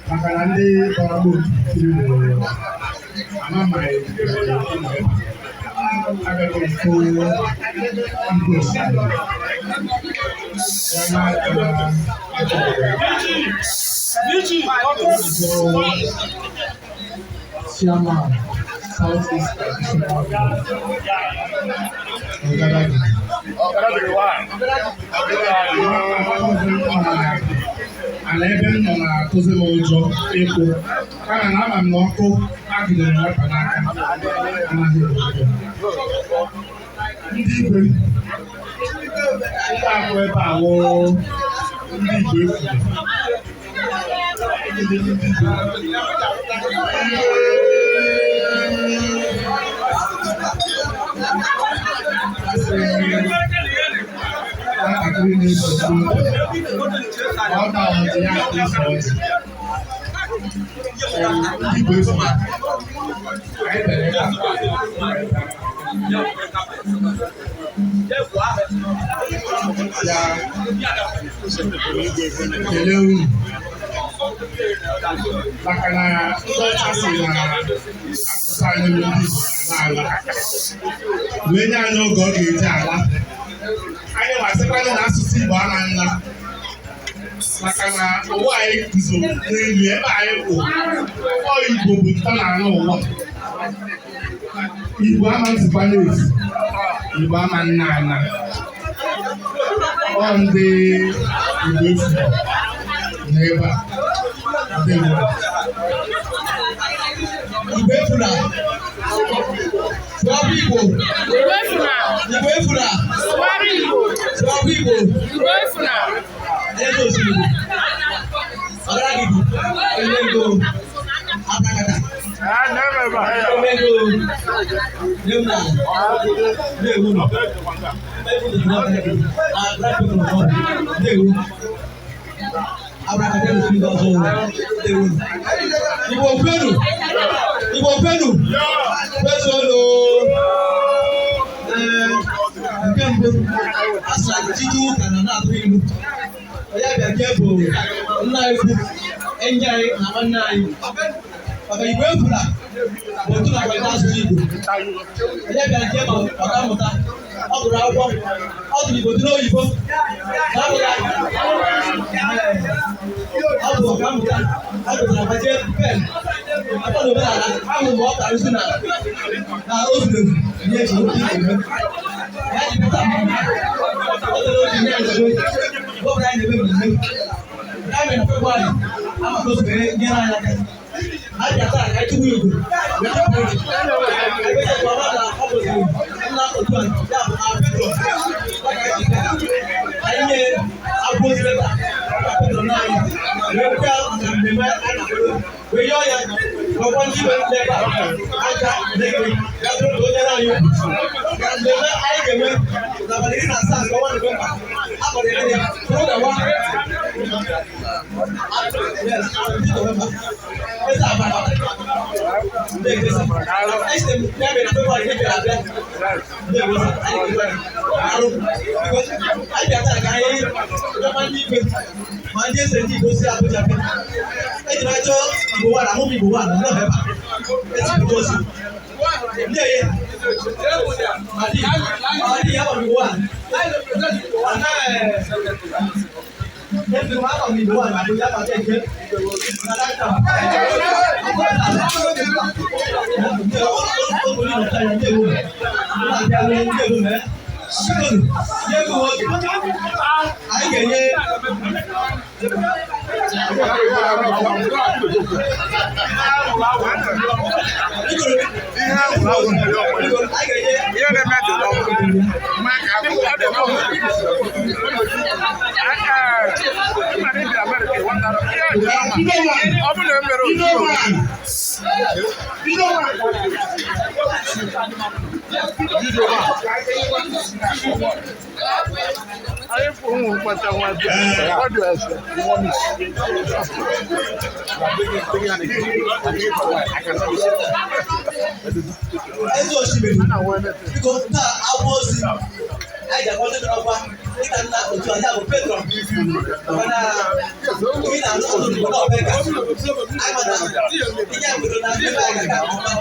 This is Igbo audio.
maka na ndị gbara m amaghị agaghị ekwu igwe Chairman, Southeast Traditional ala ebe m nọ na-atụzi m ụjọ ịkwụ kama na ama m na ọkụ agidere nwata n'aka anaghị ndị igwe ndị akwụ ebe a wụ ndị igwe maka na ndị ọcha si na asụsụ anyị ndị n'ala wee nye anyị oge ọ ga-eji ala anyị wasịkwanye na asụsụ Igbo ama nla maka na ụwa anyị guzo n'elu ebe anyị kwụ ọ Igbo bụ ntọ na-anụ ụwa Igbo ama nzikwa n'efu Igbo ama nna ana ọ ndị Igbo efu n'ebe a Igbo efuna Swabu Igbo Igbo efuna Igbo efuna Swabu Igbo Swabu Igbo Igbo efuna Ejo Osimiri Agaragidi Emengo Abagada Emengo Neuna Neuna Neuna Abracadabra do nosso Deus. Igbo Penu. Pesolo. Kembo. Asa tiju kana na atụrụ Oya bịa kebo. Nna efu. Enjai na nwanne anyị. Maka Igbo efula. Otu na kweta asụsụ Igbo. Oya bịa kebo ọka mmụta. Ọ gụrụ akwụkwọ. Ọ dụrụ Igbo dị n'oyibo. Ọ bụ ọka mmụta. Ọ gụrụ agbaje pen. Akpọrọ omenala ahụ mgbe ọ kara isi na ozuru ihe eji oke ime. Ya ji pụta mmụta. Ọ dịrị oji nye nzego. Ọbụla anyị na-eme mmemme. Ya mere na Febụwarị amaka ozu nyere anyị aka. Abịa taa ka anyị tụgbu igwe. Weta pụrụ. Ebe ya bụ ọba na ọ bụziri nna otu a ya bụ Petro. Anyị nye abụ ozi leta. Petro n'anyị. Wee bịa maka mmemme a na-akwado. Wee yọọ ya. Ọkwa ndị ibe leba aka na-eme. Ya bụrụ na onye na-anyị okwu. Ka mmemme anyị ga-eme n'abalị 17 nke ọnwa Nọvemba. Abalị anya bụrụ na nwa. Yes, November. Esa abala. Este meme na February ke abia. Aro. Ai bia ta kai. Ko mandi pe. Mandi se ti go si Abuja pe. E ti na jo Igbo wa na mo Igbo wa na November. E ti go si. Ye ye. Madi ya ba Igbo wa. Every one of me one, I will have to take it. Ezo Osimiri, because now I was I got one kita na otu aja bụ Petro mana onye na-alụ ọrụ n'obodo ọbịa anyị mana ihe obodo na ndị be anyị ga-aga ọma